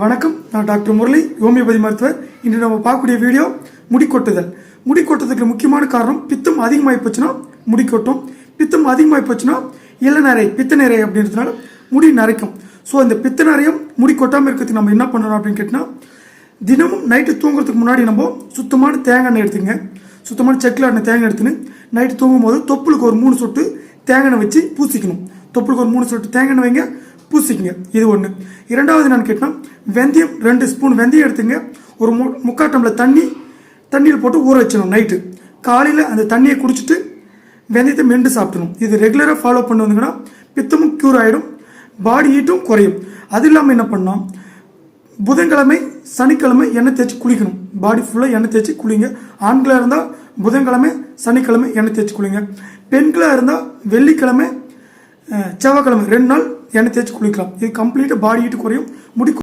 வணக்கம், நான் doctor Murali, homeopathy மருத்துவர். இன்று நம்ம பார்க்கக்கூடிய வீடியோ முடி கொட்டுதல். முடி கொட்டுறதுக்கு முக்கியமான காரணம் பித்தம் அதிகமாகி போச்சுன்னா முடி கொட்டும். பித்தம் அதிகமாகி போச்சுன்னா இளநரை, பித்த நிறை அப்படின்றதுனால முடி நரைக்கும். ஸோ இந்த பித்த நிறையம் முடி கொட்டாமல் இருக்கிறதுக்கு நம்ம என்ன பண்ணணும் அப்படின்னு கேட்டிங்கன்னா, தினமும் நைட்டு தூங்குறதுக்கு முன்னாடி நம்ம சுத்தமான தேங்காய் எண்ணெய் எடுத்துங்க. சுத்தமான செக்கில் ஆடின தேங்காய் எடுத்துன்னு நைட்டு தூங்கும் போது தொப்புளுக்கு ஒரு 3 சொட்டு தேங்காய் எண்ணெய் வச்சு பூசிக்கணும். தொப்புளுக்கு ஒரு 3 சொட்டு தேங்காய் எண்ணெய் வைங்க, பூசிக்குங்க. இது ஒன்று. இரண்டாவது என்னன்னு கேட்டால், வெந்தயம் 2 ஸ்பூன் வெந்தயம் எடுத்துங்க. ஒரு 3/4 டம்ளர் தண்ணியில் போட்டு ஊற வச்சிடணும் நைட்டு. காலையில் அந்த தண்ணியை குடிச்சிட்டு வெந்தயத்தை மென்று சாப்பிடணும். இது ரெகுலராக ஃபாலோ பண்ணி வந்தீங்கன்னா பித்தமும் க்யூர் ஆகிடும், பாடி ஹீட்டும் குறையும். அது இல்லாமல் என்ன பண்ணோம், புதன்கிழமை சனிக்கிழமை எண்ணெய் தேய்ச்சி குளிக்கணும். பாடி ஃபுல்லாக எண்ணெய் தேய்ச்சி குளிங்க. ஆண்களாக இருந்தால் புதன்கிழமை சனிக்கிழமை எண்ணெய் தேய்ச்சி குளிங்க. பெண்களாக இருந்தால் வெள்ளிக்கிழமை செவ்வாய்க்கிழமை 2 நாள் எண்ணெய் தேய்ச்சி குளிக்கலாம். இது கம்ப்ளீட்டாக பாடி ஹீட்டு குறையும், முடி